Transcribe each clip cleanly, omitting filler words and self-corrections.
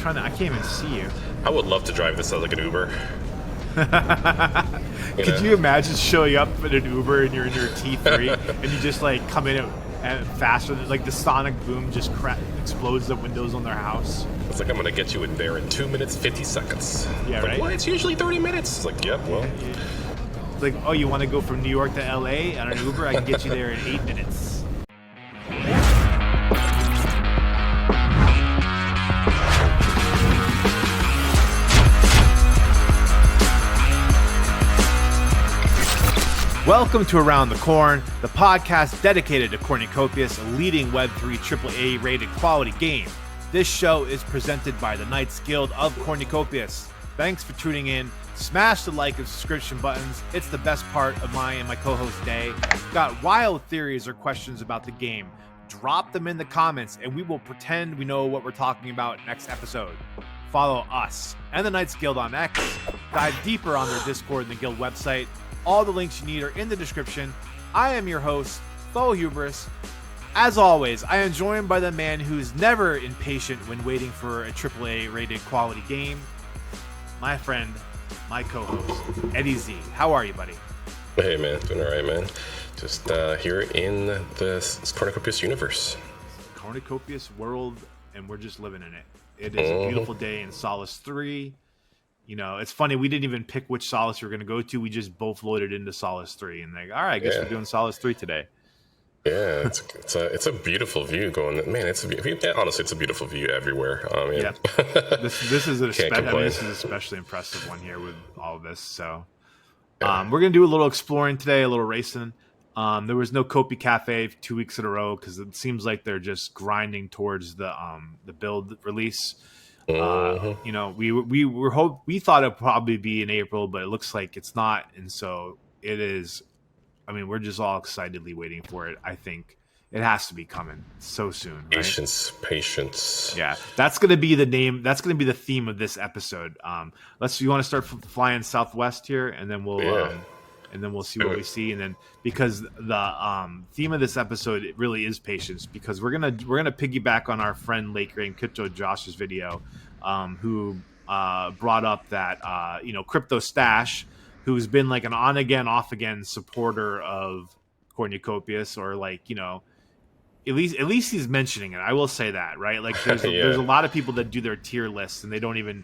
I can't even see you. I would love to drive this as like an Uber. Could you imagine showing up in an Uber and you're in your T3 and you just like come in at faster than like the sonic boom just explodes the windows on their house? It's like, I'm gonna get you in there in 2 minutes 50 seconds. Yeah, like, right. Well, it's usually 30 minutes. It's like, yep, well. It's like, oh, you want to go from New York to LA on an Uber? I can get you there in 8 minutes. Welcome to Around the Corn, the podcast dedicated to Cornucopias, a leading Web3 AAA-rated quality game. This show is presented by the Knights Guild of Cornucopias. Thanks for tuning in. Smash the like and subscription buttons. It's the best part of my and my co-host day. Got wild theories or questions about the game? Drop them in the comments and we will pretend we know what we're talking about next episode. Follow us and the Knights Guild on X. Dive deeper on their Discord and the Guild website. All the links you need are in the description. I am your host, Hubris. As always, I am joined by the man who's never impatient when waiting for a AAA-rated quality game. My friend, my co-host, Eddie Z. How are you, buddy? Hey, man. Doing all right, man. Just here in the Cornucopias universe. Cornucopias world, and we're just living in it. It is a beautiful day in Solace 3. You know, it's funny, we didn't even pick which Solace we were going to go to. We just both loaded into Solace 3 and like, all right, I guess we're doing Solace 3 today. Yeah, it's a beautiful view going. Man, honestly, it's a beautiful view everywhere. Yeah, this is this is an especially impressive one here with all of this. So, we're gonna do a little exploring today, a little racing. There was no Kopi Café 2 weeks in a row because it seems like they're just grinding towards the build release. You know, we thought it'd probably be in April, but it looks like it's not, and so it is. I mean, we're just all excitedly waiting for it. I think it has to be coming so soon. Right? Patience. Yeah, that's gonna be the name. That's gonna be the theme of this episode. You want to start flying southwest here, and then we'll see what we see, and then because the theme of this episode it really is patience, because we're gonna piggyback on our friend Lake Rain Crypto Josh's video, who brought up that CryptoStache, who's been like an on again off again supporter of Cornucopias, or like at least he's mentioning it. I will say that, right? Like there's a lot of people that do their tier lists and they don't even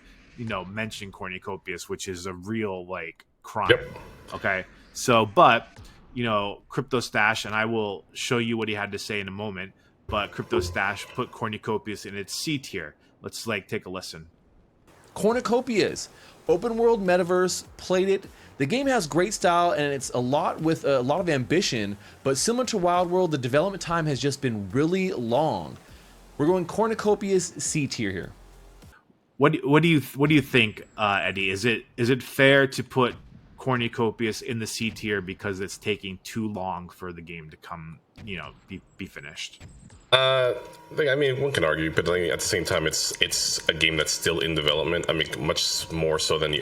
mention Cornucopias, which is a real like crime. Yep. Okay. So, but, CryptoStache, and I will show you what he had to say in a moment, but CryptoStache put Cornucopias in its C tier. Let's take a listen. Cornucopias, open world metaverse, played it. The game has great style and it's a lot of ambition, but similar to Wild World, the development time has just been really long. We're going Cornucopias C tier here. What do you think, Eddie? Is it fair to put Cornucopias in the C tier because it's taking too long for the game to come, be finished? I mean, one can argue, but at the same time, it's a game that's still in development. I mean, much more so than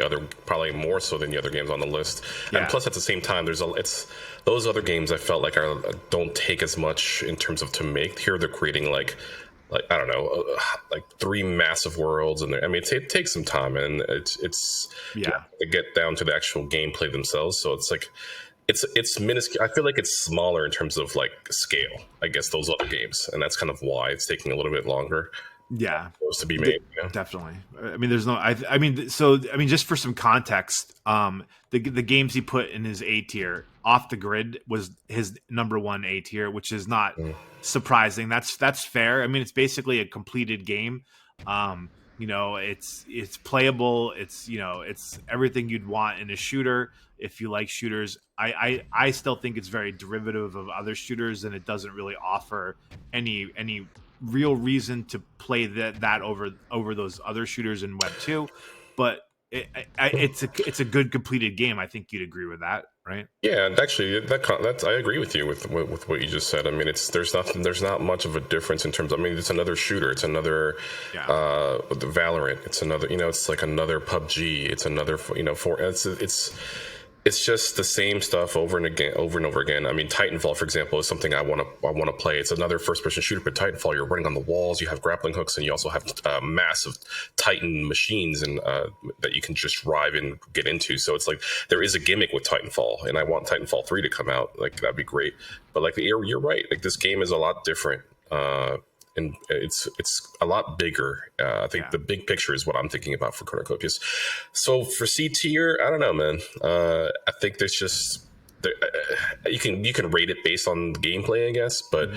probably more so than the other games on the list. Yeah. And plus, at the same time, it's those other games I felt like don't take as much in terms of to make. Here, they're creating like I don't know, like 3 massive worlds, and I mean, it takes some time, and it's to get down to the actual gameplay themselves. So it's like it's minuscule. I feel like it's smaller in terms of like scale, I guess, those other games, and that's kind of why it's taking a little bit longer. Yeah, to be made. Definitely. I mean, there's no. I mean, just for some context, the games he put in his A tier off the grid was his number 1 A tier, which is not surprising. That's fair. I mean, it's basically a completed game. It's playable. It's everything you'd want in a shooter. If you like shooters, I still think it's very derivative of other shooters, and it doesn't really offer any real reason to play that over those other shooters in Web 2. But it's a good completed game. I think you'd agree with that, right? Yeah, and actually, that's I agree with you with what you just said. I mean, there's not much of a difference in terms of, I mean, it's another shooter. It's another Valorant. It's another, it's like another PUBG. It's another, it's just the same stuff over and over again. I mean, Titanfall, for example, is something I want to play. It's another first-person shooter, but Titanfall, you're running on the walls, you have grappling hooks, and you also have massive Titan machines and that you can just drive and get into. So it's like there is a gimmick with Titanfall, and I want Titanfall 3 to come out. Like that'd be great. But like you're right. Like this game is a lot different. And it's a lot bigger. I think the big picture is what I'm thinking about for Cornucopias. So for C tier, I don't know, man. I think there's just you can rate it based on gameplay, I guess, but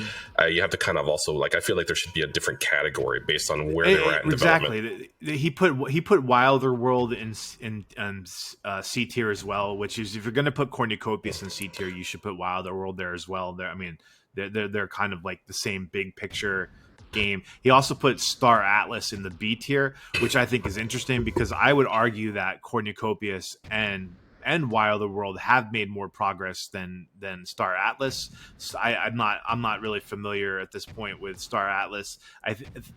you have to kind of also like I feel like there should be a different category based on where they're at in development. Exactly. He put Wilder World in C tier as well, which is if you're going to put Cornucopias in C tier, you should put Wilder World there as well. I mean, they're kind of like the same big picture game. He also put Star Atlas in the B tier, which I think is interesting because I would argue that Cornucopias and Wilder World have made more progress than Star Atlas. So I'm not really familiar at this point with Star Atlas.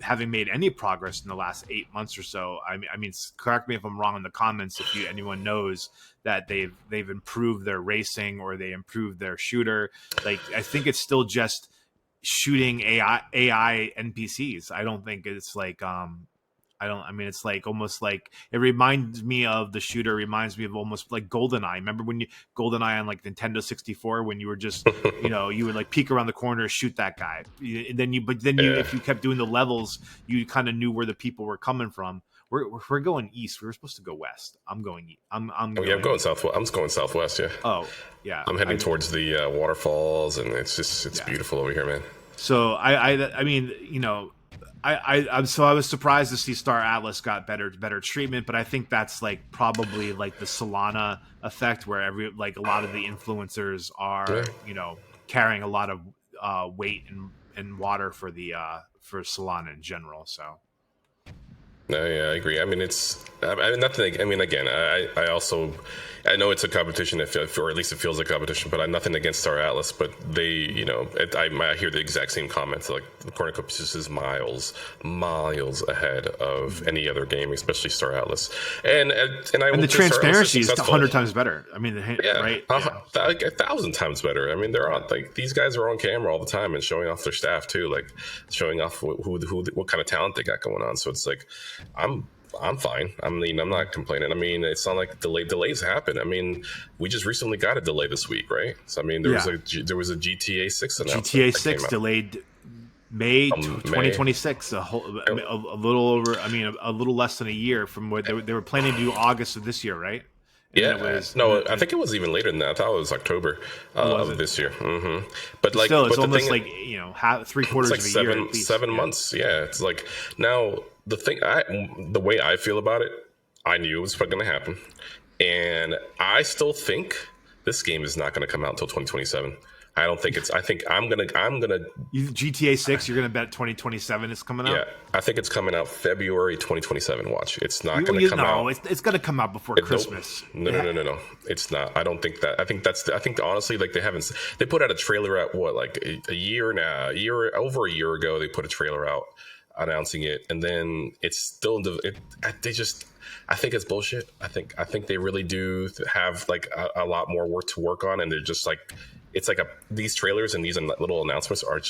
Having made any progress in the last 8 months or so. I mean, correct me if I'm wrong in the comments if anyone knows that they've improved their racing or they improved their shooter. Like I think it's still just shooting AI NPCs. I don't think it's like it's like almost like it reminds me of the shooter reminds me of almost like GoldenEye. Remember when GoldenEye on like Nintendo 64 when you were just you would like peek around the corner, shoot that guy. And then if you kept doing the levels, you kind of knew where the people were coming from. We're going east. We were supposed to go west. I'm going. I'm going southwest. I'm going southwest. Yeah. Oh yeah. I'm heading towards the waterfalls, and it's beautiful over here, man. So I mean, I was surprised to see Star Atlas got better treatment, but I think that's like probably like the Solana effect where a lot of the influencers are carrying a lot of weight and water for Solana in general. So. No, yeah, I agree. I mean, nothing. I mean, again, I know it's a competition, or at least it feels like a competition. But I'm nothing against Star Atlas. But they, I hear the exact same comments. Like Cornucopias is miles ahead of any other game, especially Star Atlas. And the transparency is 100 times better. I mean, right? Like 1,000 times better. I mean, they're on these guys are on camera all the time and showing off their staff too, like showing off what kind of talent they got going on. So it's like. I'm fine. I mean, I'm not complaining. I mean, it's not like delays happen. I mean, we just recently got a delay this week, right? So I mean, there was a GTA 6 announcement. GTA 6 delayed May 2026, a little over. I mean, a little less than a year from what they were planning to do August of this year, right? And I think it was even later than that. I thought it was October of this year. Mm-hmm. But like, still, it's almost like 3/4 of a year. 7 months. Yeah, it's like now. The way I feel about it, I knew it was going to happen, and I still think this game is not going to come out until 2027. I don't think it's. I think I'm gonna. GTA 6. You're gonna bet 2027 is coming out. Yeah, I think it's coming out February 2027. Watch, it's not going to come out. It's going to come out before Christmas. No. It's not. I don't think that. I think honestly, like they put out a trailer at what, like a year now, over a year ago. They put a trailer out announcing it, and then it's still I think it's bullshit. I think they really do have like a lot more work to work on, and they're just like it's like these trailers and these little announcements are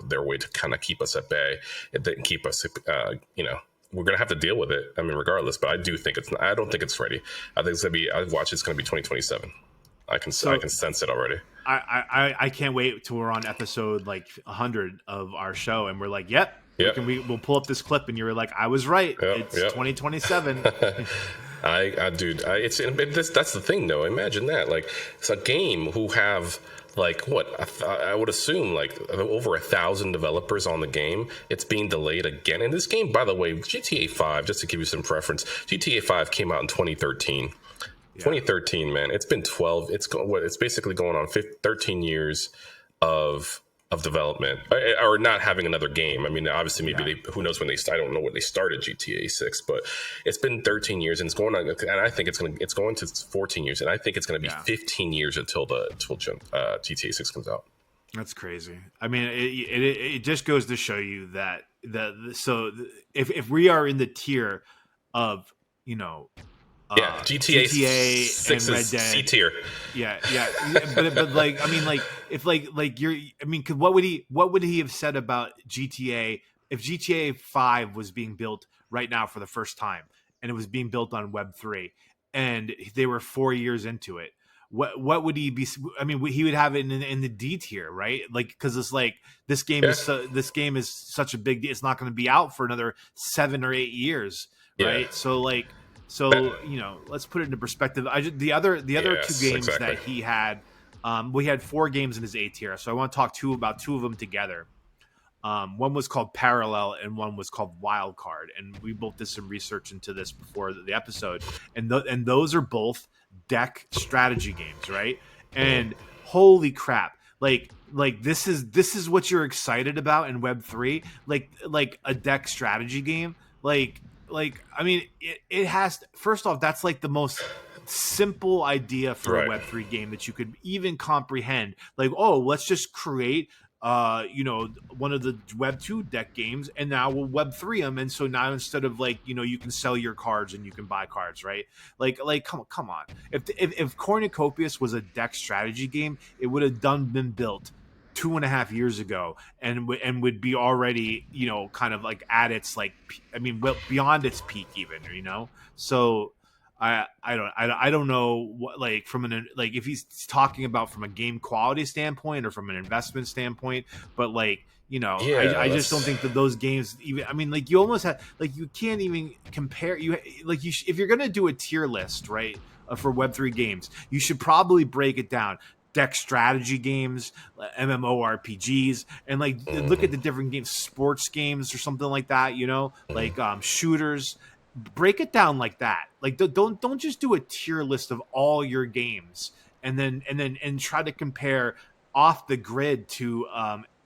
their way to kind of keep us at bay. It didn't keep us we're gonna have to deal with it. I mean, regardless, but I don't think it's ready. I think it's gonna be. It's gonna be 2027. I can sense it already. I can't wait till we're on episode like 100 of our show, and we're like, yep. We'll pull up this clip, and you're like, I was right. It's 2027. That's the thing, though. Imagine that. Like, it's a game who have like what I would assume like over 1,000 developers on the game. It's being delayed again. And this game, by the way, GTA 5. Just to give you some preference, GTA 5 came out in 2013. Yeah. 2013, man. It's been 12. It's basically going on 13 years of development or not having another game. I mean, obviously maybe who knows when I don't know when they started GTA 6, but it's been 13 years and it's going on, and I think it's going to 14 years, and I think it's going to be 15 years until GTA 6 comes out. That's crazy. I mean, it just goes to show you that if we are in the tier of Yeah, GTA 6 and Red is Dead. C tier. Yeah, but like, I mean, like, if like you're, I mean, 'cause what would he have said about GTA if GTA 5 was being built right now for the first time and it was being built on Web3 and they were 4 years into it? What would he be? I mean, he would have it in the D tier, right? Like, because it's like this game Yeah. this game is such a big. It's not going to be out for another 7 or 8 years, right? Yeah. So like. So let's put it into perspective. The other two Yes, games exactly. that he had, we had 4 games in his A tier. So I want to talk about two of them together. One was called Parallel, and one was called Wildcard. And we both did some research into this before the episode. And those are both deck strategy games, right? And holy crap! Like this is what you're excited about in Web3, like a deck strategy game, like I mean it has, first off, that's like the most simple idea for a Web3 game that you could even comprehend. Like, oh, let's just create one of the Web2 deck games, and now we'll Web3 them, and so now instead of like you can sell your cards and you can buy cards, right? Like come on. If Cornucopias was a deck strategy game, it would have been built 2.5 years ago and would be already kind of like at its like, I mean, well, beyond its peak even, so I don't know what, like, from like if he's talking about from a game quality standpoint or from an investment standpoint, but like I just don't think that those games even, I mean, like, you almost have, like, you can't even compare, if you're gonna do a tier list, right, for Web3 games, you should probably break it down: deck strategy games, MMORPGs, and like look at the different games, sports games or something like that, like shooters. Break it down like that. Like, don't just do a tier list of all your games and try to compare off the grid to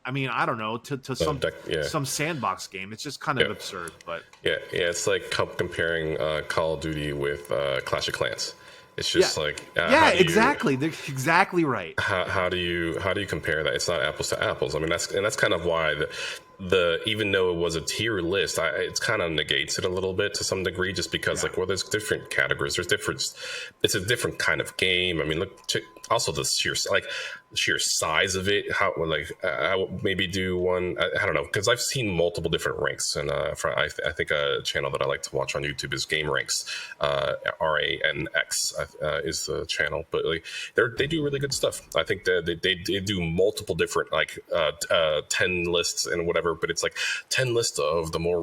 I mean, I don't know, to some sandbox game. It's just kind of absurd. But it's like comparing Call of Duty with Clash of Clans. It's just like exactly. They're exactly right. How do you compare that? It's not apples to apples. I mean, that's kind of why the even though it was a tier list, it kind of negates it a little bit to some degree, just because like, well, there's different categories. It's a different kind of game. I mean, look, also the sheer size of it. How, like, I would maybe do one. I don't know, because I've seen multiple different ranks, and I think a channel that I like to watch on YouTube is Game Ranks. RANX is the channel, but like they do really good stuff. I think that they do multiple different, like 10 lists and whatever, but it's like 10 lists of the more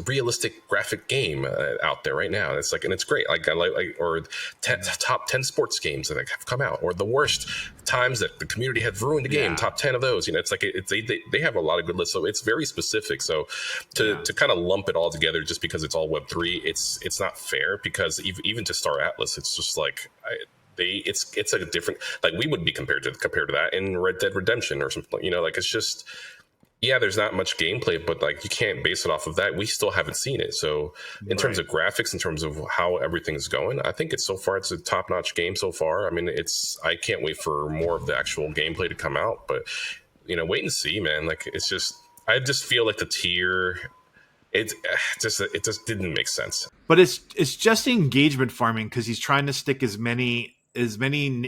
realistic graphic game out there right now. It's like, and it's great. Like, I like or top 10 sports games that have come out, or the worst times that the community had ruined the game. Top 10 of those. It's like they have a lot of good lists. So it's very specific. So to kind of lump it all together just because it's all Web3, it's not fair, because even to Star Atlas, it's just like it's like a different, like, we would be compared to that in Red Dead Redemption or something. Like, it's just, there's not much gameplay, but like, you can't base it off of that. We still haven't seen it. So in terms of graphics, in terms of how everything's going, I think it's a top-notch game so far. I mean, I can't wait for more of the actual gameplay to come out, but wait and see, man. Like, it's just, I just feel like the tier, it just didn't make sense. But it's just engagement farming, because he's trying to stick as many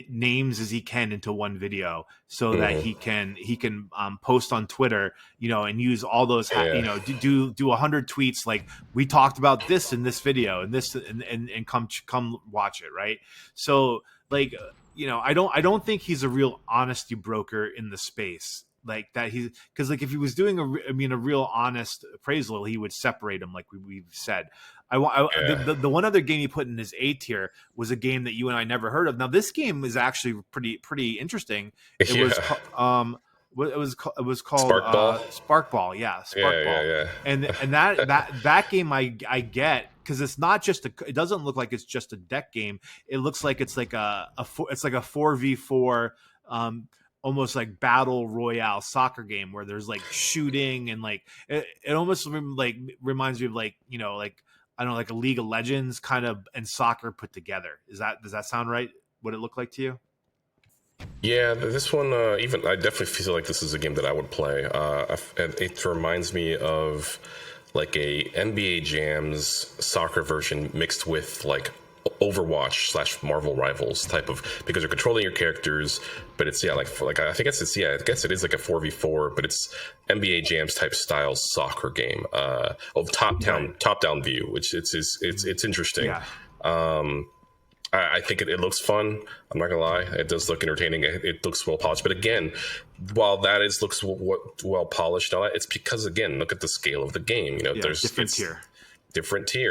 names as he can into one video, so that he can post on Twitter, and use all those, do 100 tweets like, we talked about this in this video and this, and come watch it, right? So, like, I don't think he's a real honesty broker in the space. Like that, because like, if he was doing a real honest appraisal, he would separate them, like we've said. The one other game he put in his A tier was a game that you and I never heard of. Now, this game is actually pretty interesting. It was called Sparkball. Yeah, Sparkball. And that game I get, because it's not just it doesn't look like it's just a deck game. It looks like it's like it's like a 4v4 almost like battle royale soccer game, where there's like shooting, and like it almost like reminds me of like, like, I don't know, like a League of Legends kind of, and soccer put together. Does that sound right? What it looked like to you? Yeah, this one, I definitely feel like this is a game that I would play. And it reminds me of like a NBA Jams soccer version mixed with like Overwatch / Marvel Rivals type of, because you're controlling your characters, but it's like I think I guess it is like a 4v4, but it's NBA Jams type style soccer game of top down view, which it's interesting. Yeah. I think it looks fun. I'm not gonna lie, it does look entertaining. It looks well polished, but again, while that looks well polished, all that, it's because again, look at the scale of the game. You know, there's different tier.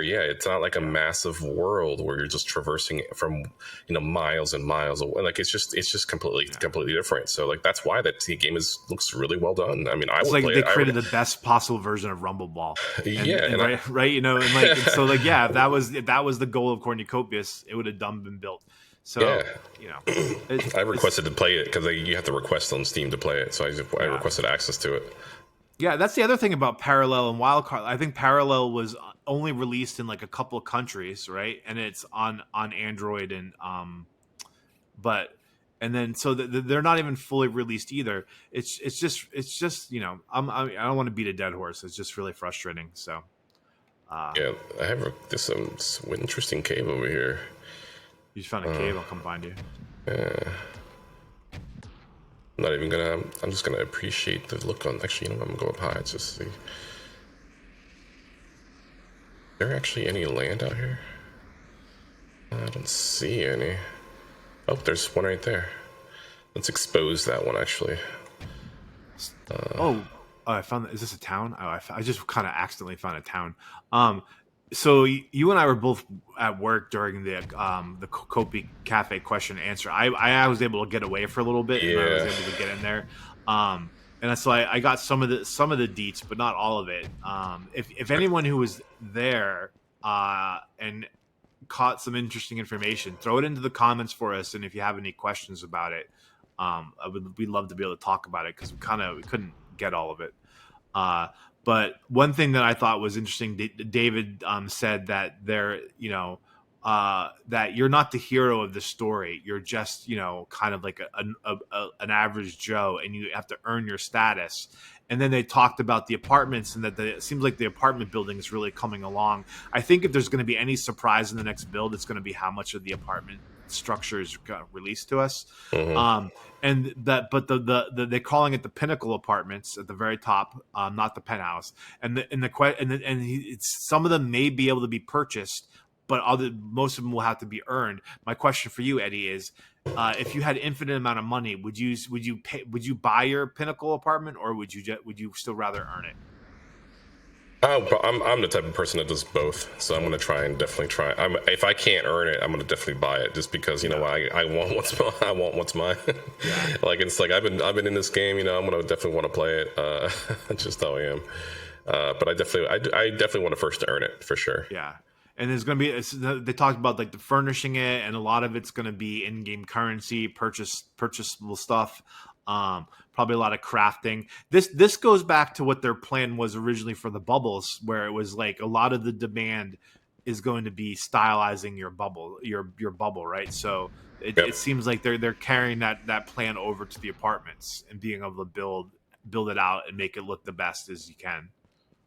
Yeah, it's not like a massive world where you're just traversing from miles and miles away. Like it's just completely different. So like that's why that game looks really well done. I mean, it's like they created the best possible version of Rumble Ball. Right. You know, and like so like yeah, if that was the goal of Cornucopias, it would have been built. So I requested to play it because you have to request on Steam to play it. So I requested access to it. Yeah, that's the other thing about Parallel and Wildcard. I think Parallel was only released in like a couple of countries, right? And it's on Android and so they're not even fully released either. It's just I don't want to beat a dead horse. It's just really frustrating. So I have this interesting cave over here. You just found a cave. I'll come find you. I'm just gonna appreciate the look on. Actually, I'm gonna go up high just to see. Is there actually any land out here? I don't see any. Oh, there's one right there. Let's expose that one actually. I found that. Is this a town? I just kind of accidentally found a town. So you and I were both at work during the Kopi Café question and answer. I was able to get away for a little bit, and I was able to get in there. And so I got some of the deets, but not all of it. If anyone who was there and caught some interesting information, throw it into the comments for us. And if you have any questions about it, we'd love to be able to talk about it because we couldn't get all of it. But one thing that I thought was interesting, David said that that you're not the hero of the story. You're just, kind of like an average Joe, and you have to earn your status. And then they talked about the apartments and that it seems like the apartment building is really coming along. I think if there's going to be any surprise in the next build, it's going to be how much of the apartment structure is released to us. Mm-hmm. But they're calling it the Pinnacle Apartments at the very top, not the penthouse. Some of them may be able to be purchased, but most of them will have to be earned. My question for you, Eddie, is if you had infinite amount of money, would you buy your Pinnacle apartment, or would you still rather earn it? I'm the type of person that does both, so I'm going to definitely try. If I can't earn it, I'm going to definitely buy it, just because I want what's mine. Yeah. Like it's like I've been in this game, I'm going to definitely want to play it. That's just how I am. But I definitely want to first earn it for sure. Yeah. And there's going to be, they talked about like the furnishing it, and a lot of it's going to be in-game currency, purchasable stuff. Probably a lot of crafting. This goes back to what their plan was originally for the bubbles, where it was like a lot of the demand is going to be stylizing your bubble, your bubble, right? So it seems like they're carrying that plan over to the apartments and being able to build it out and make it look the best as you can.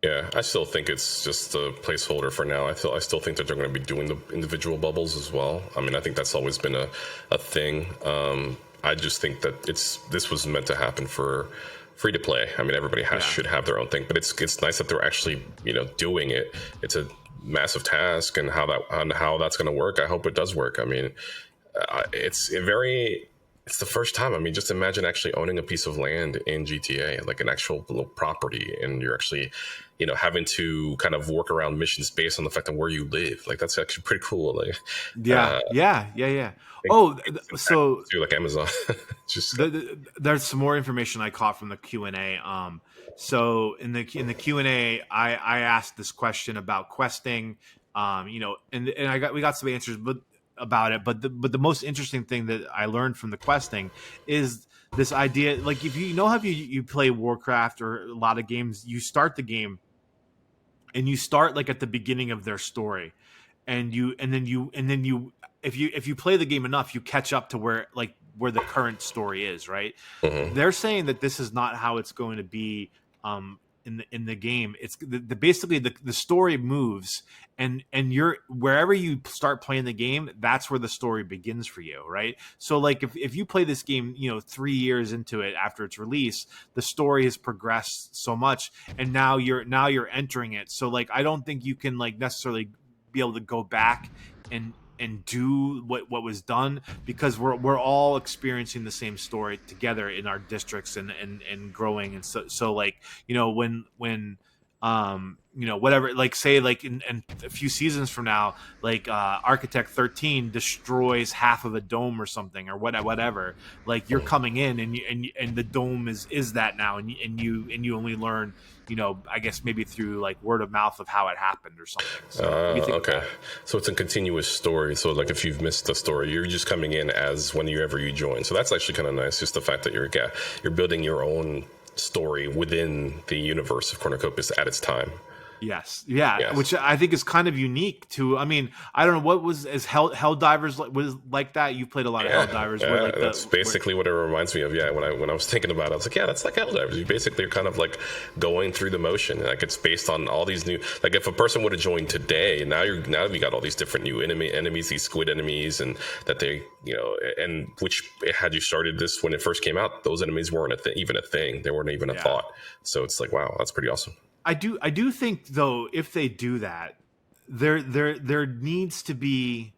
Yeah, I still think it's just a placeholder for now. I still think that they're going to be doing the individual bubbles as well. I mean, I think that's always been a thing. I just think that this was meant to happen for free to play. I mean, everybody should have their own thing, but it's nice that they're actually doing it. It's a massive task, and how that's going to work. I hope it does work. I mean, it's the first time. I mean, just imagine actually owning a piece of land in GTA, like an actual little property, and you're actually, having to kind of work around missions based on the fact of where you live. Like that's actually pretty cool. Like, yeah. Oh, so like Amazon. Just there's some more information I caught from the Q&A. So in the Q&A, I asked this question about questing. And we got some answers, about it, but the most interesting thing that I learned from the questing is this idea, like if how you play Warcraft or a lot of games, you start the game and you start like at the beginning of their story, and then you if you play the game enough, you catch up to where the current story is, right? Mm-hmm. They're saying that this is not how it's going to be in the game. It's basically the story moves, and you're wherever you start playing the game, that's where the story begins for you, right? So like if you play this game, 3 years into it after its release, the story has progressed so much, and now you're entering it. So like I don't think you can like necessarily be able to go back and do what was done, because we're all experiencing the same story together in our districts and growing. And so like when whatever, like say like in a few seasons from now, like Architect 13 destroys half of a dome or something, or whatever, like you're coming in and the dome is that now, and you only learn, I guess maybe through like word of mouth of how it happened or something. So what do you think okay. So it's a continuous story. So like if you've missed the story, you're just coming in as whenever you join. So that's actually kind of nice. Just the fact that you're building your own story within the universe of Cornucopias at its time. Yes. Which I think is kind of unique to. I mean, I don't know what was Helldivers was like that. You played a lot of Helldivers. Yeah, like that's basically what it reminds me of. Yeah, when I was thinking about it, I was like, yeah, that's like Helldivers. You basically are kind of like going through the motion. Like it's based on all these new. Like if a person would have joined today, now you got all these different new enemies, these squid enemies, and that they and which had you started this when it first came out, those enemies weren't even a thing. They weren't even a thought. So it's like, wow, that's pretty awesome. I do think though, if they do that, there needs to be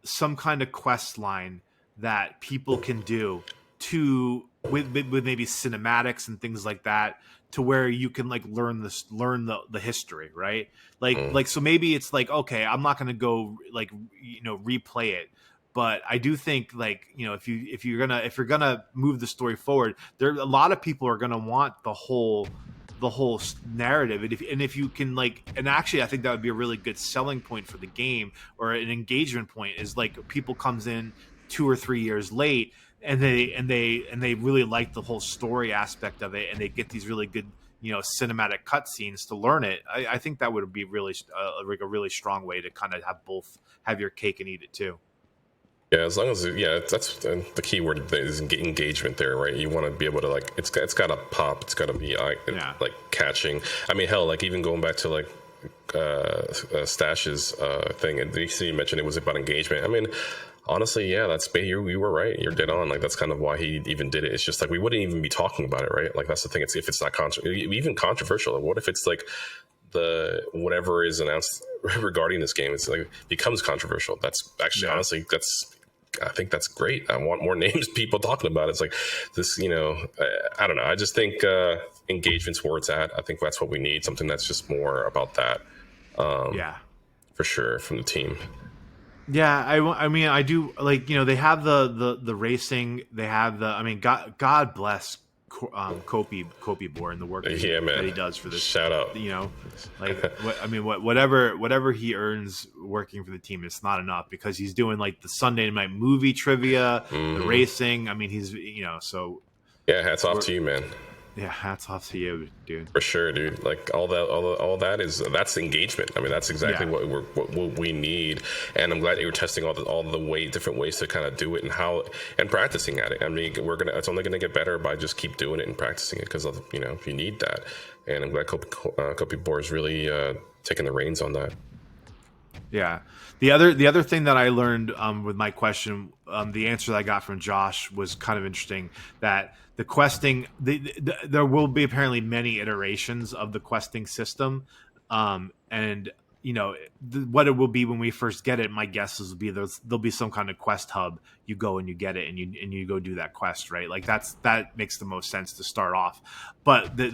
some kind of quest line that people can do with maybe cinematics and things like that, to where you can like learn the history, right? Like so maybe it's like, okay, I'm not going to go like replay it, but I do think like if you're gonna move the story forward, a lot of people are gonna want the whole narrative, and if you can like, and actually I think that would be a really good selling point for the game, or an engagement point, is like people comes in 2 or 3 years late, and they really like the whole story aspect of it, and they get these really good cinematic cutscenes to learn it. I think that would be really like a really strong way to kind of have your cake and eat it too. Yeah, as long as that's the key word is engagement there, right? You want to be able to like it's got to pop, it's got to be like catching. I mean, hell, like even going back to like Stache's thing, and you mentioned it was about engagement. I mean, honestly, yeah, you were right. You're dead on. Like that's kind of why he even did it. It's just like we wouldn't even be talking about it, right? Like that's the thing. It's if it's not even controversial. Like, what if it's like whatever is announced regarding this game, it's like becomes controversial. That's actually honestly I think that's great. I want more names, people talking about it. It's like this, I don't know. I just think engagement's where it's at. I think that's what we need. Something that's just more about that. For sure, from the team. Yeah, I mean, I do like, they have the racing. They have God bless Kopi Boar and the work that he does for this. Shout out. Whatever he earns working for the team, it's not enough, because he's doing like the Sunday night movie trivia, the racing. I mean, he's so. Yeah, hats off to you, man. Yeah, hats off to you, dude. For sure, dude. Like all that's engagement. I mean, that's exactly what we need. And I'm glad that you're testing all the different ways to kind of do it and practicing at it. I mean, it's only gonna get better by just keep doing it and practicing it, because you need that. And I'm glad Kopi Boar is really taking the reins on that. Yeah. The other thing that I learned with my question, the answer that I got from Josh was kind of interesting, that the questing, there will be apparently many iterations of the questing system. And what it will be when we first get it, my guess is there'll be some kind of quest hub. You go and you get it, and you go do that quest, right? Like that makes the most sense to start off. But they're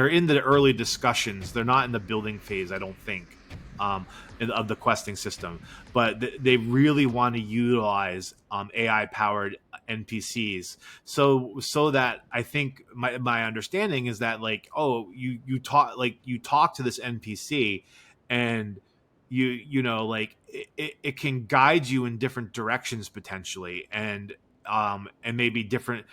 in the early discussions. They're not in the building phase, I don't think. Of the questing system, but they really want to utilize AI-powered NPCs, so that I think my understanding is that like, you talk to this NPC, and like it can guide you in different directions potentially, and maybe different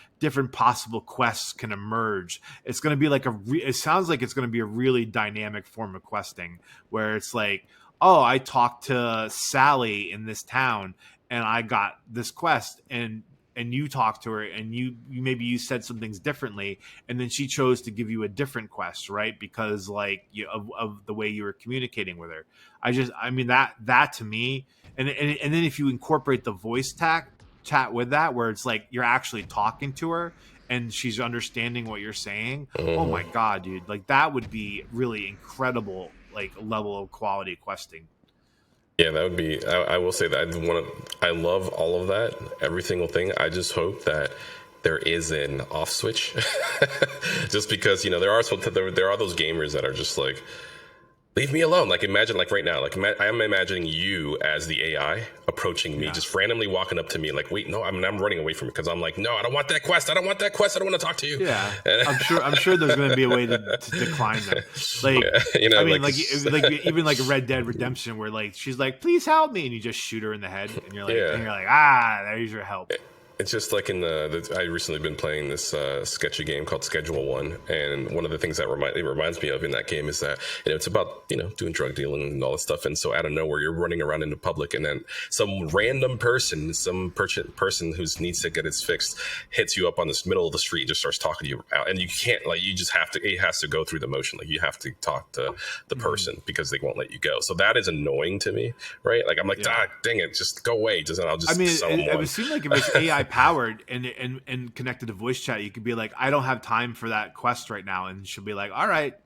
possible quests can emerge. It's going to be like it sounds like it's going to be a really dynamic form of questing, where it's like, I talked to Sally in this town, and I got this quest, and and you talked to her, and you maybe you said some things differently, and then she chose to give you a different quest, right? Because like of the way you were communicating with her. I mean that to me, and then if you incorporate the voice chat with that, where it's like you're actually talking to her and she's understanding what you're saying. Oh my god, dude, like that would be really incredible, like level of quality questing. Yeah, that would be. I will say that I love all of that, every single thing. I just hope that there is an off switch, just because there are those gamers that are just like, leave me alone. Like imagine, like right now, like I'm imagining you as the AI approaching me, just randomly walking up to me, like, wait, no, I'm running away from it because I'm like, no, I don't want that quest. I don't want that quest. I don't want to talk to you. Yeah, I'm sure there's going to be a way to decline them. Like, I mean, like even like Red Dead Redemption, where like she's like, please help me, and you just shoot her in the head, and you're like, there's your help. It's just like I recently been playing this sketchy game called Schedule One, and one of the things that it reminds me of in that game is that it's about doing drug dealing and all this stuff, and so out of nowhere you're running around in the public, and then some random person, person who needs to get his fixed, hits you up on this middle of the street, and just starts talking to you out, and you can't you just have to. It has to go through the motion, like you have to talk to the person because they won't let you go. So that is annoying to me, right? Like I'm like, dang it, just go away. I'll just. I mean, it would seem like if it's AI powered and connected to voice chat, you could be like, I don't have time for that quest right now, and she'll be like, all right,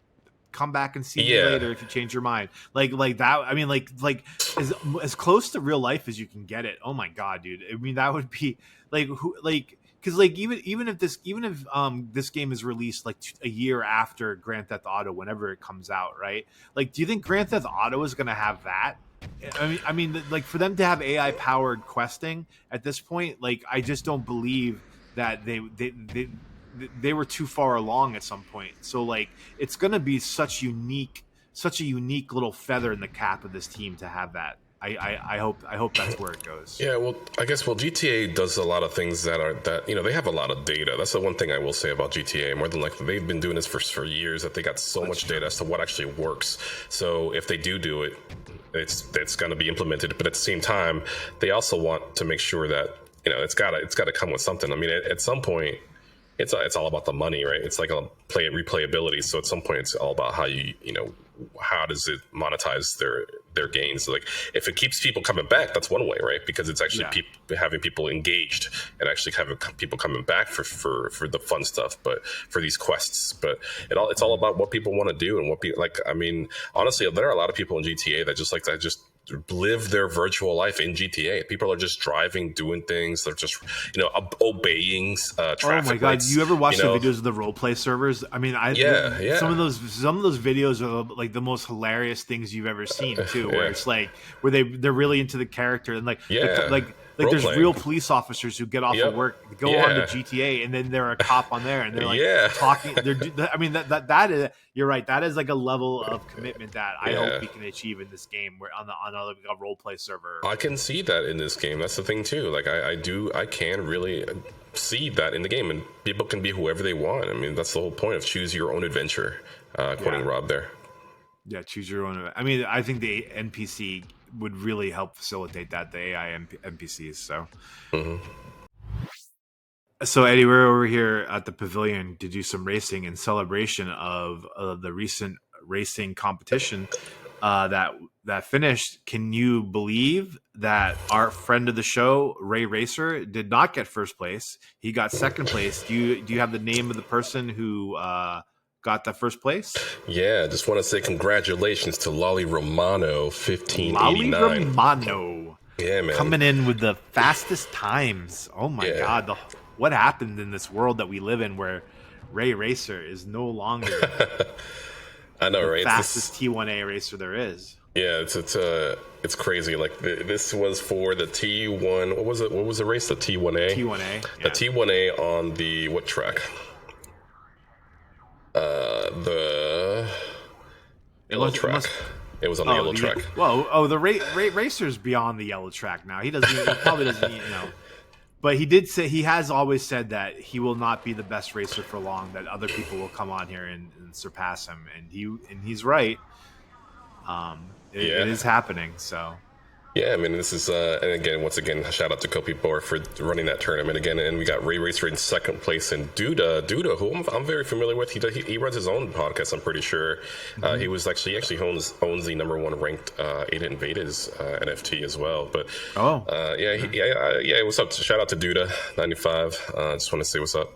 come back and see me later if you change your mind. Like that. I mean, like as close to real life as you can get it. Oh my god, dude. I mean, that would be because even if this game is released like a year after Grand Theft Auto, whenever it comes out, right? Like, do you think Grand Theft Auto is going to have that? I mean, like for them to have AI powered questing at this point, like I just don't believe that they were too far along at some point. So like it's going to be such a unique little feather in the cap of this team to have that. I hope that's where it goes. Yeah, well, I guess GTA does a lot of things that they have a lot of data. That's the one thing I will say about GTA. More than likely, they've been doing this for years, that they got so much data as to what actually works. So if they do it, it's going to be implemented. But at the same time, they also want to make sure that it's got to come with something. I mean, at some point, it's all about the money, right? It's like a replayability. So at some point, it's all about how how does it monetize their gains? Like if it keeps people coming back, that's one way, right? Because it's actually having people engaged and actually having people coming back for the fun stuff, but for these quests. But it's all about what people want to do and what people like. I mean, honestly, there are a lot of people in GTA that just live their virtual life in GTA. People are just driving, doing things. They're just obeying traffic. Oh my god! Lights, you ever watch the videos of the roleplay servers? I mean, some of those videos are like the most hilarious things you've ever seen too. Where it's like where they're really into the character and like there's real police officers who get off of work, go on to GTA, and then they're a cop on there, and they're like talking. I mean that is, you're right. That is like a level of commitment that I hope we can achieve in this game. Where on a role play server, I can see that in this game. That's the thing too. Like I can really see that in the game, and people can be whoever they want. I mean, that's the whole point of choose your own adventure. Quoting Rob there. Yeah, choose your own. I mean, I think the NPC would really help facilitate that, the AI NPCs. So, So Eddie, we're over here at the pavilion to do some racing in celebration of the recent racing competition that finished. Can you believe that our friend of the show, Ray Racer, did not get first place? He got second place. Do you have the name of the person who got that first place? Yeah, just want to say congratulations to Lolly Romano, 1589. Lolly Romano. Yeah, man. Coming in with the fastest times. Oh my God. What happened in this world that we live in where Ray Racer is no longer I know, right? fastest T1A racer there is. Yeah, it's crazy. Like this was for the T1. What was it? What was the race? The T1A. T1A. Yeah. The T1A on the what track? The yellow track. It was on the yellow track. Well, the Racer's beyond the yellow track now. He probably doesn't, But he did say, he has always said that he will not be the best racer for long. That other people will come on here and surpass him, and he's right. It is happening. So, Yeah, I mean, this is, and again, once again, shout out to Kopi for running that tournament again. And we got Ray Racer in second place, and Duda, who I'm very familiar with. He runs his own podcast, I'm pretty sure. He actually owns the #1 ranked Ada Invaders NFT as well. But what's up? Shout out to Duda95. Just want to say what's up.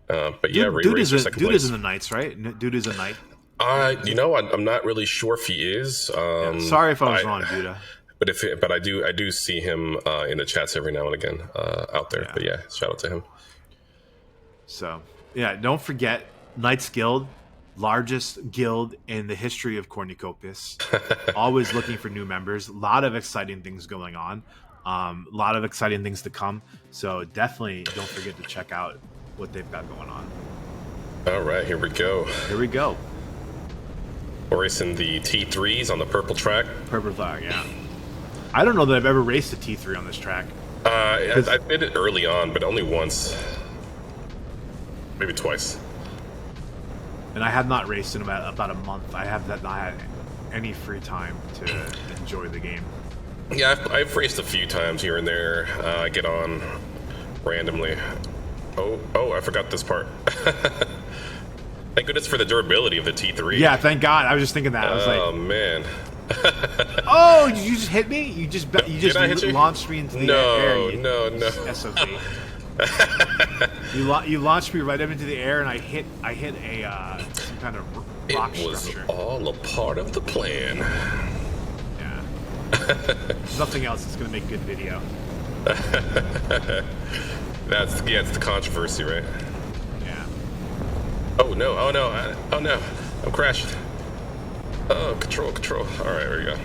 But yeah, Ray Racer second place. Duda's in the Knights, right? Duda's a Knight. I'm not really sure if he is. Sorry if I was wrong, Duda. But I do see him in the chats every now and again out there. Yeah. But yeah, shout out to him. So yeah, don't forget Knights Guild, largest guild in the history of Cornucopias. Always looking for new members. A lot of exciting things going on. A lot of exciting things to come. So definitely don't forget to check out what they've got going on. All right, here we go. We're racing the T3s on the purple track. Purple track, yeah. I don't know that I've ever raced a T3 on this track. I did it early on, but only once. Maybe twice. And I have not raced in about a month. I have not had any free time to enjoy the game. Yeah, I've raced a few times here and there. I get on randomly. Oh, I forgot this part. Thank goodness for the durability of the T3. Yeah, thank God. I was just thinking that. I was oh, man. Oh, did you just hit me? You just launched me into the air. No. SOB. you launched me right up into the air, and I hit a some kind of rock structure. It was all a part of the plan. Yeah. Nothing else is gonna make good video. It's the controversy, right? Yeah. Oh no! I'm crashed. Oh, control. All right, there we go.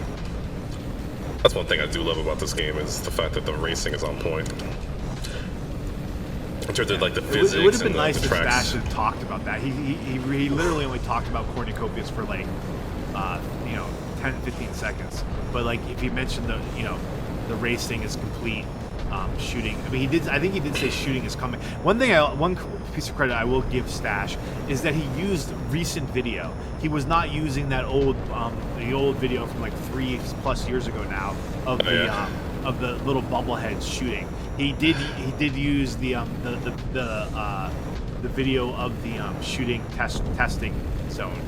That's one thing I do love about this game is the fact that the racing is on point. In terms of like the physics. It would have been and nice the if tracks. Stash had talked about that. He literally only talked about Cornucopias for like 10-15 seconds. But like if he mentioned the racing is complete. Shooting. I mean, I think he did say shooting is coming. One piece of credit I will give Stash is that he used recent video. He was not using that old video from like 3+ years ago now of the little bubbleheads shooting. He did use the video of the shooting testing zone.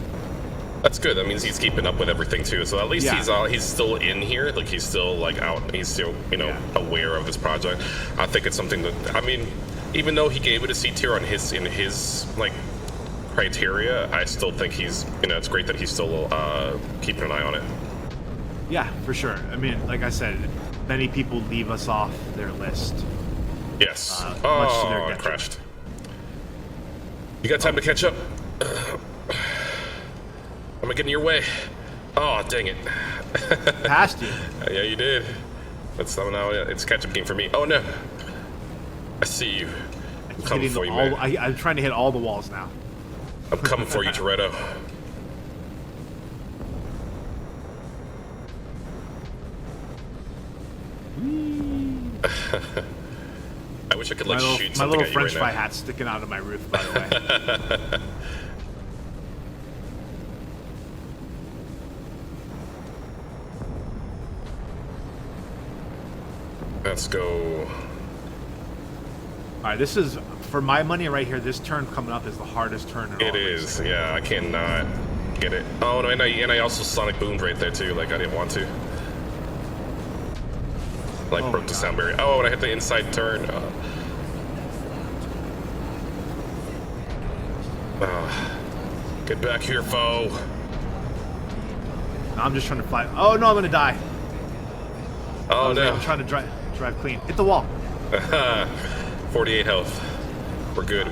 That's good. That means he's keeping up with everything too. So at least he's still in here. Like he's still like out. He's still aware of this project. I think it's something that even though he gave it a C tier in his like criteria, I still think it's great that he's still keeping an eye on it. Yeah, for sure. I mean, like I said, many people leave us off their list. Yes. Much to their I detriment. crashed. You got time to catch up? Am I getting in your way? Oh, dang it. Passed you. Yeah, you did. That's now it's a catch-up game for me. Oh, no. I see you. I'm coming for you, man. I'm trying to hit all the walls now. I'm coming for you, Toretto. I wish I could shoot something my little at French you fry right now. hat's sticking out of my roof, by the way. Let's go. All right, this is, for my money right here, this turn coming up is the hardest turn in all It is, racing. yeah. I cannot get it. Oh, no, and I also sonic boomed right there, too. Like, I didn't want to. Like, broke the sound barrier. Oh, and I hit the inside turn. Get back here, foe. No, I'm just trying to fly. Oh, no, I'm going to die. Oh, no. I'm trying to drive clean. Hit the wall. 48 health. We're good.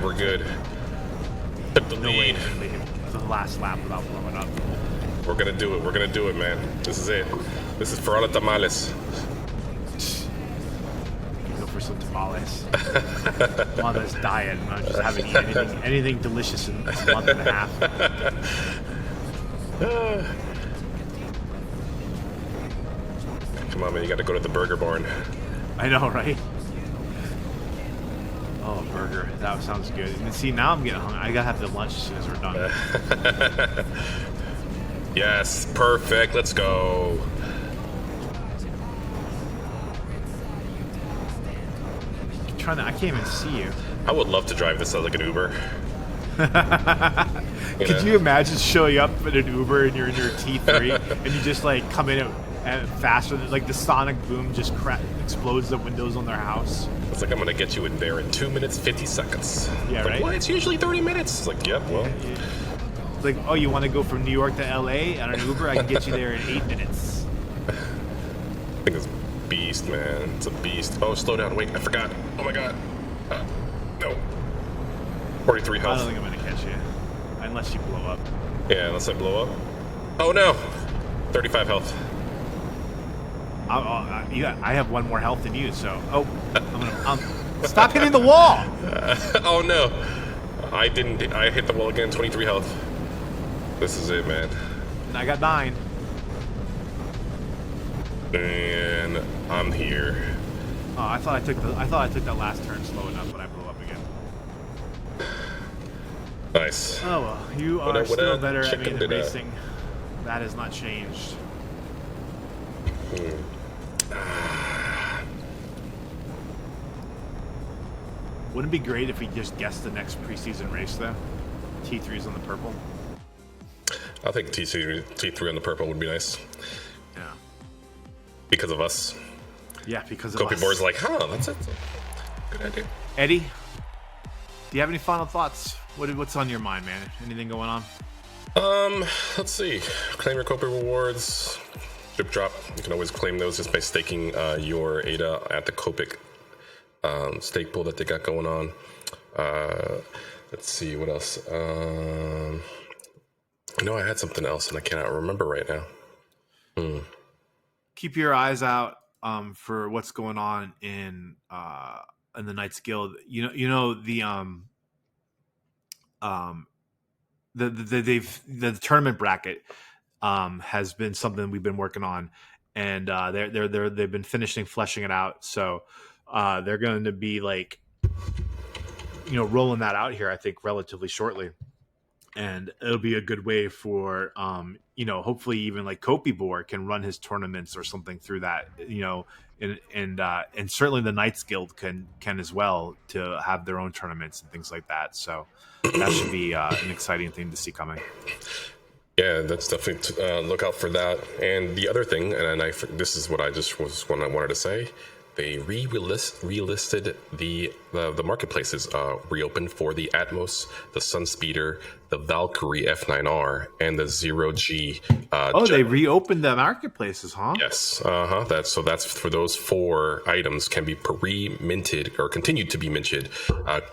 Took the lead. Make it to the last lap without blowing up. We're gonna do it, man. This is it. This is for all the tamales. Go for some tamales. I'm on this diet, and I just haven't eaten anything delicious in a month and a half. Come on, man. You got to go to the burger barn. I know, right? Oh, burger. That sounds good. And see, now I'm getting hungry. I gotta have the lunch as soon as we're done. Yes, perfect. Let's go. I can't even see you. I would love to drive this as like an Uber. Could you imagine showing up in an Uber and you're in your T3 and you just like come in at faster than like the sonic boom just explodes the windows on their house? It's like, I'm gonna get you in there in 2 minutes 50 seconds. Yeah, like, right. Well, it's usually 30 minutes. It's like, yep, well. It's like, oh, you want to go from New York to LA on an Uber? I can get you there in 8 minutes. I think it's a beast, man. It's a beast. Oh, slow down. Wait, I forgot. Oh my god. No. 43 health. I don't think I'm gonna catch you unless you blow up. Yeah, unless I blow up. Oh no. 35 health. I have one more health than you, so I'm gonna stop hitting the wall. Oh no. I hit the wall again. 23 health. This is it, man. And I got 9. And I'm here. Oh, I thought I took that last turn slow enough, but I blew up again. Nice. Oh well, you are still better at me than racing. That has not changed. Wouldn't it be great if we just guessed the next preseason race though? T3's on the purple. I think T3 on the purple would be nice. Yeah. Because of us. Yeah, because of Kopi us. board's like, that's it. Good idea. Eddie, do you have any final thoughts? What's on your mind, man? Anything going on? Let's see. Claim your Kopi rewards. Drip drop. You can always claim those just by staking your ADA at the Kopi stake pool that they got going on. Let's see what else. I know I had something else and I cannot remember right now. Keep your eyes out for what's going on in the Knights Guild. The tournament bracket has been something we've been working on, and they've been fleshing it out. So they're going to be like, rolling that out here, I think, relatively shortly. And it'll be a good way for, hopefully even like Kopi Board can run his tournaments or something through that, and certainly the Knights Guild can as well to have their own tournaments and things like that. So that should be an exciting thing to see coming. Yeah, that's definitely look out for that. And the other thing, and this is what I wanted to say. They relisted the marketplaces, reopened for the Atmos, the Sunspeeder, the Valkyrie F9R, and the 0G. They reopened the marketplaces, huh? Yes. That's for those 4 items can be pre-minted or continued to be minted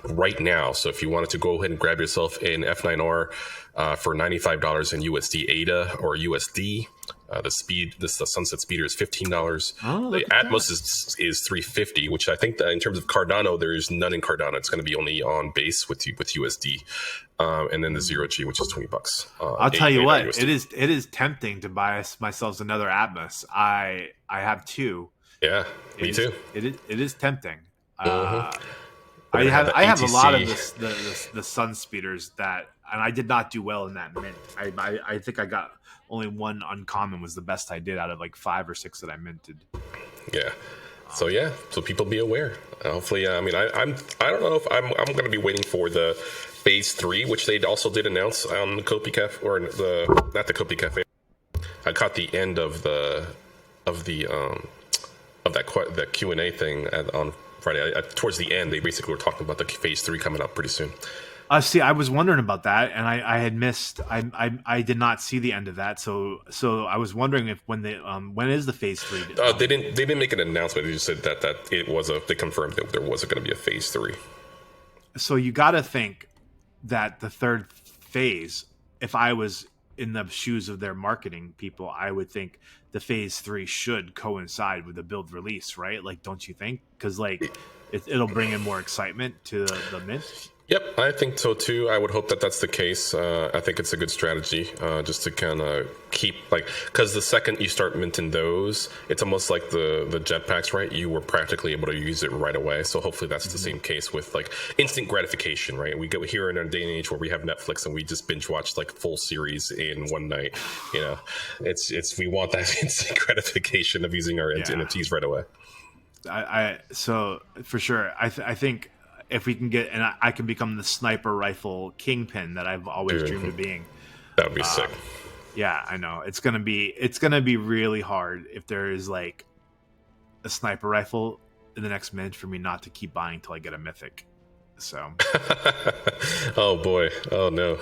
right now. So if you wanted to go ahead and grab yourself an F9R for $95 in USD ADA or USD. The Sunset Speeder is $15. The Atmos is $350, which I think that in terms of Cardano, there's none in Cardano. It's going to be only on base with USD, and then the 0G, which is $20. I'll tell you what, it is tempting to buy myself another Atmos. I have 2. Yeah, me too. It is tempting. Mm-hmm. I have a lot of the Sun Speeders that, and I did not do well in that mint. I think I got only 1 uncommon was the best I did out of like 5 or 6 that I minted. Yeah. So people be aware. Hopefully, I don't know if I'm going to be waiting for the phase 3, which they also did announce on the Kopi Café, or not the Kopi Café. I caught the end of that Q&A thing on Friday. Towards the end, they basically were talking about the phase 3 coming up pretty soon. See, I was wondering about that, and I had missed. I did not see the end of that, so I was wondering if when is the phase 3? They didn't make an announcement. They just said that they confirmed that there was going to be a phase 3. So you got to think that the third phase, if I was in the shoes of their marketing people, I would think the phase 3 should coincide with the build release, right? Like, don't you think? Because like it'll bring in more excitement to the mint. Yep, I think so too. I would hope that that's the case. I think it's a good strategy just to kind of keep because the second you start minting those, it's almost like the jetpacks, right? You were practically able to use it right away. So hopefully that's the same case with like instant gratification, right? We go here in a day and age where we have Netflix and we just binge watch like full series in one night. It's we want that instant gratification of using our NFTs right away. So for sure, I think if we can get, and I can become the sniper rifle kingpin that I've always dreamed of being. That would be sick. Yeah, I know it's gonna be really hard if there is like a sniper rifle in the next minute for me not to keep buying till I get a mythic. So. Oh boy! Oh no!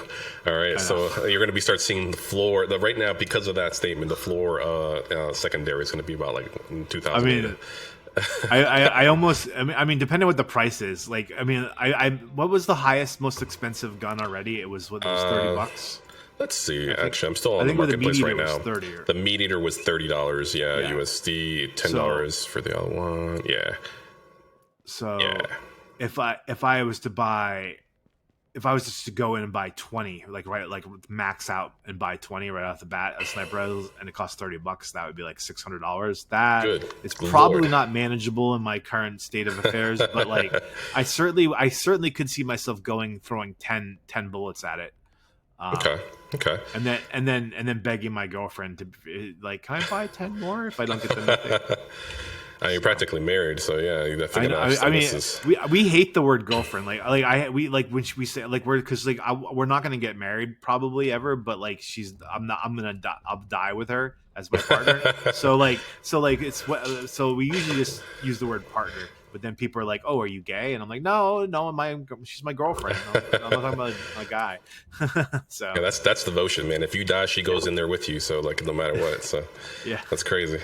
All right, so you're going to start seeing the floor. Right now, because of that statement, the floor secondary is going to be about like 2,000. I mean, I almost. I mean, depending on what the price is. Like, I mean, what was the highest, most expensive gun already? It was $30. Let's see. Actually, I'm still on the marketplace right now. The Meat Eater was $30. Yeah, USD, $10 for the other one. Yeah. So if I was just to go in and buy 20, like max out and buy 20 right off the bat, a sniper rifle, and it costs $30, that would be like $600. That is probably not manageable in my current state of affairs, but like I certainly could see myself throwing 10 bullets at it. Okay. And then begging my girlfriend to like, can I buy 10 more if I don't get the mythic? You're practically married, so yeah, you definitely. I mean, we hate the word girlfriend. We when we say like we're not gonna get married probably ever, but like I'll die with her as my partner. so so we usually just use the word partner. But then people are like, "Oh, are you gay?" And I'm like, "No, she's my girlfriend. I'm not talking about a guy." So yeah, that's devotion, man. If you die, she goes in there with you. So like, no matter what. So yeah, that's crazy.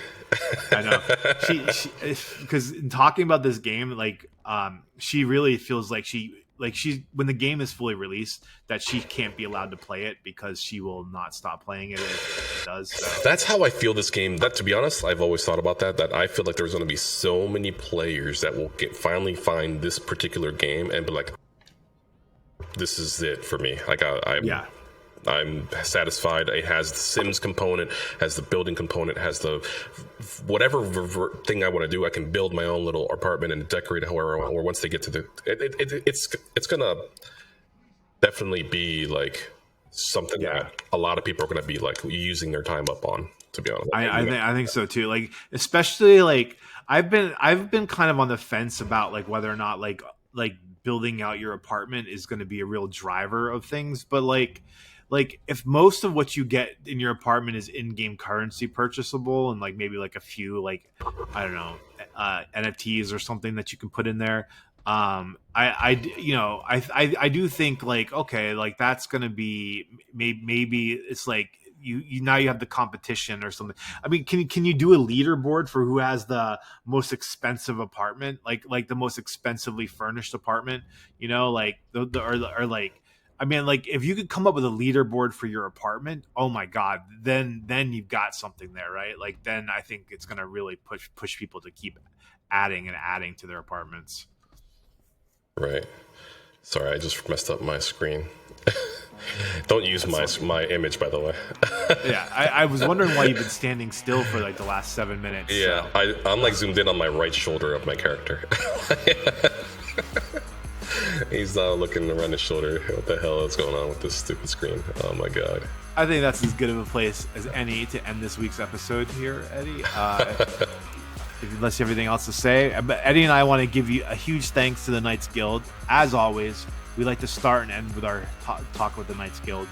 I know. She because in talking about this game, like, she really feels like she's when the game is fully released, that she can't be allowed to play it because she will not stop playing it if it does. So. That's how I feel this game. That, to be honest, I've always thought about that I feel like there's going to be so many players that will finally find this particular game and be like, this is it for me. Like I'm satisfied. It has the Sims component, has the building component, has the whatever thing I want to do. I can build my own little apartment and decorate it however I want. Or once they get to it's gonna definitely be like something that a lot of people are gonna be like using their time up on. To be honest, I think so too. Like, especially like I've been kind of on the fence about like whether or not like building out your apartment is going to be a real driver of things, but like if most of what you get in your apartment is in-game currency purchasable and like maybe like a few like I don't know NFTs or something that you can put in there, I do think like, okay, like that's gonna be maybe it's like you now you have the competition or something. I mean, can you do a leaderboard for who has the most expensive apartment, like the most expensively furnished apartment, like or like, I mean, like if you could come up with a leaderboard for your apartment, oh my God, then you've got something there, right? Like then I think it's gonna really push people to keep adding to their apartments. Right. Sorry, I just messed up my screen. Don't use my image, by the way. Yeah, I was wondering why you've been standing still for like the last 7 minutes. Yeah, so. I'm like zoomed in on my right shoulder of my character. He's looking around his shoulder. What the hell is going on with this stupid screen? Oh my God. I think that's as good of a place as any to end this week's episode here, Eddie. Unless you have anything else to say. But Eddie and I want to give you a huge thanks to the Knights Guild. As always, we like to start and end with our talk with the Knights Guild.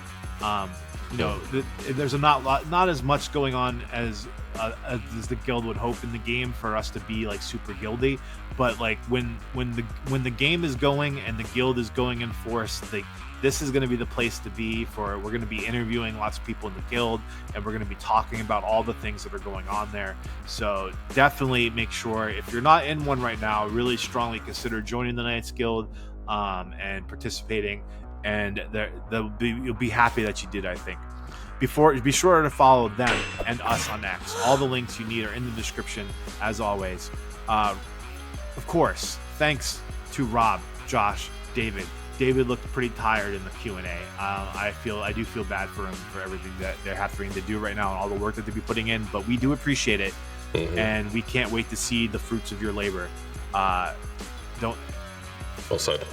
There's not as much going on as the guild would hope in the game for us to be like super guildy, but like when the game is going and the guild is going in force, this is going to be the place to be. We're going to be interviewing lots of people in the guild, and we're going to be talking about all the things that are going on there. So definitely make sure, if you're not in one right now, really strongly consider joining the Knights Guild and participating, and you'll be happy that you did, I think. Be sure to follow them and us on X. All the links you need are in the description, as always. Of course, thanks to Rob, Josh, David. David looked pretty tired in the Q&A. I do feel bad for him for everything that they're having to do right now and all the work that they be putting in, but we do appreciate it, and we can't wait to see the fruits of your labor. Well said.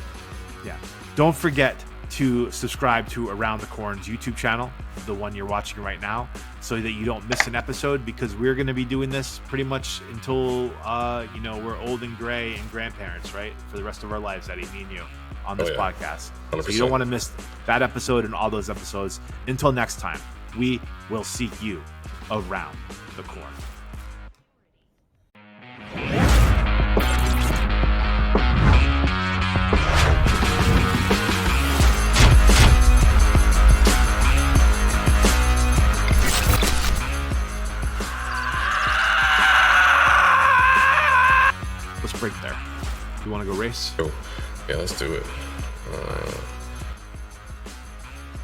Yeah. Don't forget to subscribe to Around the Corn's YouTube channel, the one you're watching right now, so that you don't miss an episode, because we're going to be doing this pretty much until we're old and gray and grandparents, right? For the rest of our lives, Eddie, me and you, on this podcast. 100%. So you don't want to miss that episode and all those episodes. Until next time, we will see you around the corn. Let's break there. You want to go race? Oh, yeah, let's do it.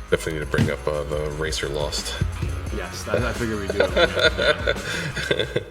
Definitely need to bring up the racer lost. Yes, I figured we'd do it.